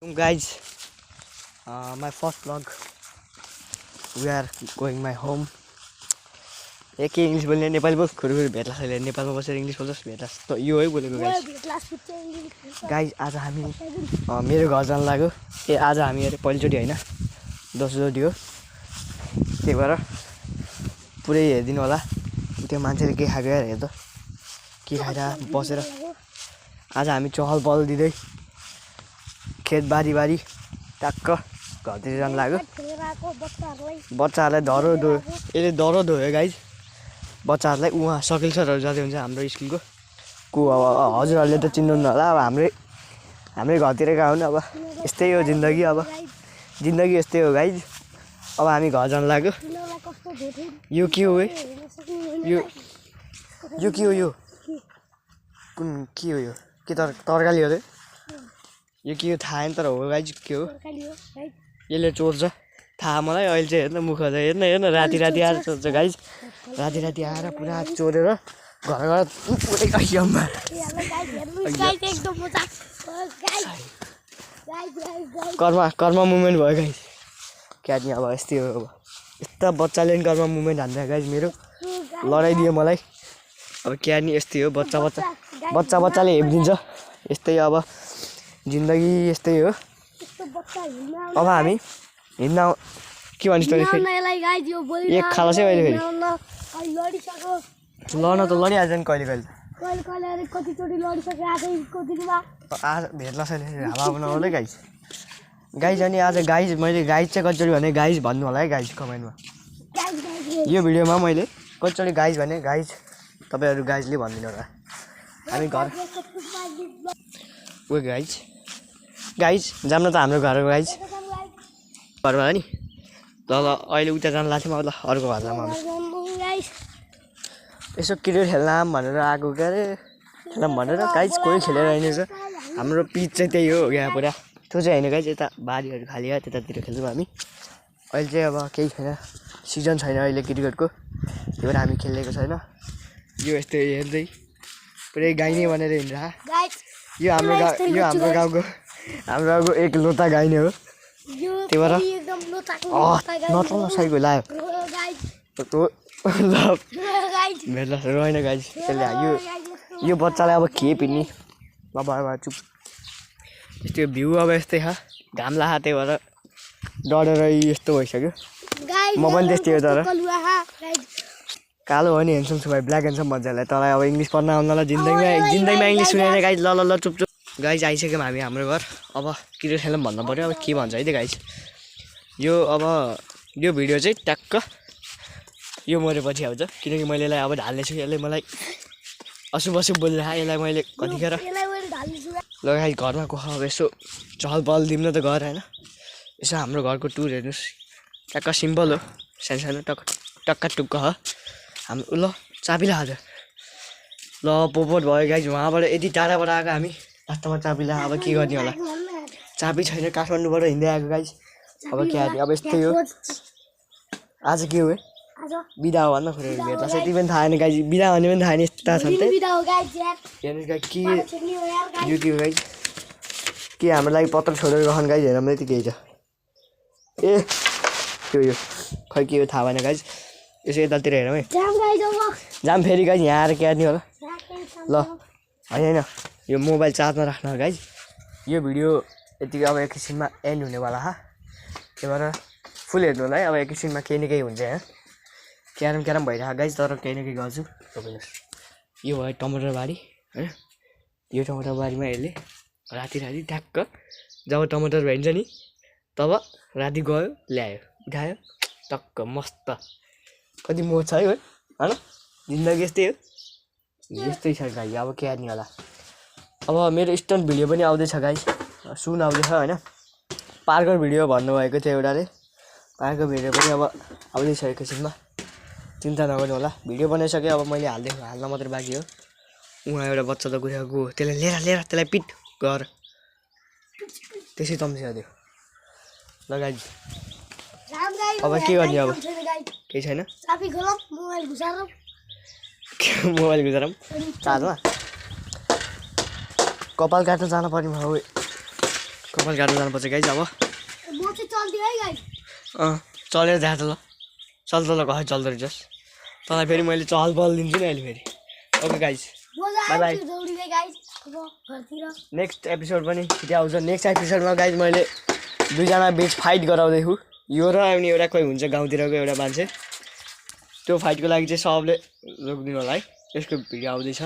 Guys, my first vlog. We are going my home. एक English बोल्ने नेपाली बोल खुरुखुरु भेट्ला छैन नेपालमा बसेर इंग्लिश बोल्छस् भेट्लास् त यो है बोलेको गाइस आज हामी मेरो घर जान लाग्यो आज हामी अरे पहिलोचोटी हैन दोस्रोचोटी हो त्यही भएर पुरै हेर्दिनु होला त्यो मान्छेले के खाएको हेर त के खाइरा बसेर आज हामी चहल पहल दिँदै खेतबारी टक्क घरतिर जान लाग्यो बच्चाहरुलाई धरो दो यसले धरो धोयो गाइस बच्चाहरुलाई उहाँ सकिल सरहरु जाँदै हुन्छ हाम्रो स्कुलको को हजुरहरुले त चिन्नुहुन्न होला अब हाम्रै घरतिरका हुन् अब यस्तै हो जिन्दगी अब जिन्दगी यस्तै हो गाइस अब हामी घर जान लाग्यो यो के हो यो के हो यो कुन के हो यो के तरकारी हो रे यो के हो थाहा हैन तर हो गाइस के हो यसले चोर्छ थाहा मलाई अहिले चाहिँ हेर्न मुख हेर्न राति आएर चोर्छ गाइस राति आएर पुरा चोरेर घर पुरै अयम्मा कर्म मुभमेन्ट भयो गाइस क्या नि अब यस्तै हो अब यस्ता बच्चाले नि कर्म मुभमेन्ट हान्छ गाइस मेरो लडाइदियो मलाई अब क्या नि यस्तै हो बच्चाले हेपिदिन्छ यस्तै अब जिन्दगी यस्तै हो अब हामी हिँड्न के भन्छ त एक खालसै अहिले फेरि लड्न त लडिहाल्छ नि कहिले आज भेट्ला छैन हावा बनाउँदै गाइस अनि आज गाइस मैले गाइस चाहिँ कतिचोटि भने गाइस भन्नु होला है गाइस कमेन्टमा यो भिडियोमा मैले कतिचोटि गाइस भने गाइस तपाईहरु गाइसले भन्दिनु होला हामी घर ओ गाइस जाम्न त हाम्रो घर हो गाइस घरमा नि ल अहिले उता जान लाग्थ्यौँ अब ल अर्को घर जाम यसो क्रिकेट खेल्न भनेर आएको के अरे खेलौँ भनेर गाइस कोही खेलेर आइनेछ हाम्रो पिच चाहिँ त्यही हो यहाँ पुरा त्यो चाहिँ होइन गाइस यता बारीहरू खाली हो त्यतातिर खेल्छौँ हामी अहिले चाहिँ अब केही छैन सिजन छैन अहिले क्रिकेटको त्यही भएर हामी खेलेको छैन यो यस्तै हेर्दै पुरै गाइने भनेर हिँड्छ यो हाम्रो गाउँको एक लोटा गाइने हो त्यही भएर नचल्न साइको लाग्यो भेट्ला रहेन गाइस त्यसले यो बच्चालाई अब के पिन्ने बाबा चुप यस्तो भ्यू अब यस्तै छ घाम लाहा त्यही भएर डढेर यस्तो भइसक्यो म पनि त्यस्तै हो तर कालो हो नि हेन्सम छु भाइ ब्ल्याक हेन्सम भन्छ यसलाई तँलाई अब इङ्ग्लिस पढ्न आउनलाई जिन्दगीमा इङ्ग्लिस सुनेन गाइस ल चुप गाइस आइसक्यौँ हामी हाम्रो घर अब क्रिकेट खेल्न भन्नु पर्यो अब के भन्छ है त गाइस यो भिडियो चाहिँ ट्याक्क यो मरेपछि आउँछ किनकि मैले यसलाई अब ढाल्नेछु यसले मलाई अशुभ बोलेर यसलाई मैले कतिखेर ल गाइस घरमा को अब यसो चहल पहल दिउँ न त घर होइन यसो हाम्रो घरको टुर हेर्नुहोस् ट्याक्क सिम्पल हो सानो टक्का टुक्क हो हाम्रो ल चाबी लाग्यो ल पोपट भयो गाइस उहाँबाट यति टाढाबाट आएको हामी लास्टमा चाबी ला अब के गर्ने होला चाबी छैन काठमाडौँबाट हिँड्दै आएको गाइस अब के अब यस्तै हो आज के हो बिदा हो भन्न खोजेको भेट्ला त्यति पनि थाहा छैन गाइस बिदा भन्ने पनि थाहा छैन यस्ता छन् हेर्नुहोस् गाइस के यो के हो गाइस के हाम्रो लागि पत्र छोडेर गहन गाइस हेर मैले केही छ ए त्यो यो खै के हो थाहा भएन गाइस यसो यतातिर हेरौँ है जाम फेरि गाइस यहाँ आएर के गर्ने होला ल होइन यो मोबाइल चार्जमा राख्न गाइस यो भिडियो यतिकै अब एकैछिनमा एन्ड हुनेवाला हा त्यही भएर फुल हेर्नु होला है अब एकैछिनमा केही न केही हुन्छ यहाँ क्यारम भइरहेको गाइस तर केही न केही गर्छु हेर्नुहोस् यो भयो टमाटर बारी होइन यो टमाटर बारीमा यसले राति ट्याक्क जब टमाटर भइन्छ नि तब राति गयो ल्यायो उठायो टक्क मस्त कति मोज छ है होइन जिन्दगी यस्तै हो यस्तै छ गाइस अब के गर्ने होला अब मेरो स्टन्ट भिडियो पनि आउँदैछ गाइस सुन आउँदैछ होइन पार्कको भिडियो भन्नुभएको थियो एउटाले पार्कको भिडियो पनि अब आउँदैछ एकैछिनमा चिन्ता नगर्नु होला भिडियो बनाइसकेँ अब मैले हाल्न मात्र बाँकी हो उहाँ एउटा बच्चा त गएको त्यसलाई लिएर त्यसलाई पिट गर त्यसै तम्सिदियो ल गाइस अब के गर्ने अब केही छैन मोबाइल गुजारौँ चार्जमा कपाल काट्न जान पर्ने भयो कपाल काट्न जानुपर्छ गाइज अब म चाहिँ चल्दियो है गाइस चलेर देखा त ल चल त ल कसै चल्दो रहेछस् तँलाई फेरि मैले चहल पहल दिन्छु नि अहिले फेरि ओके गाइज बाई बाई दौडिँदै गाइस अब घरतिर नेक्स्ट एपिसोड पनि छिटै आउँछ नेक्स्ट एपिसोडमा गाइज मैले दुईजना बिच फाइट गराउँदैछु यो र अनि एउटा कोही हुन्छ गाउँतिरको एउटा मान्छे त्यो फाइटको लागि चाहिँ सबले रोकिदिनु होला है यसको भिडियो आउँदैछ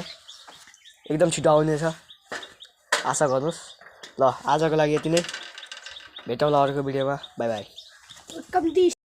एकदम छिटो आउनेछ आशा गर्नुहोस् ल आजको लागि यति नै भेटौँला अर्को भिडियोमा बाई बाई कम्ती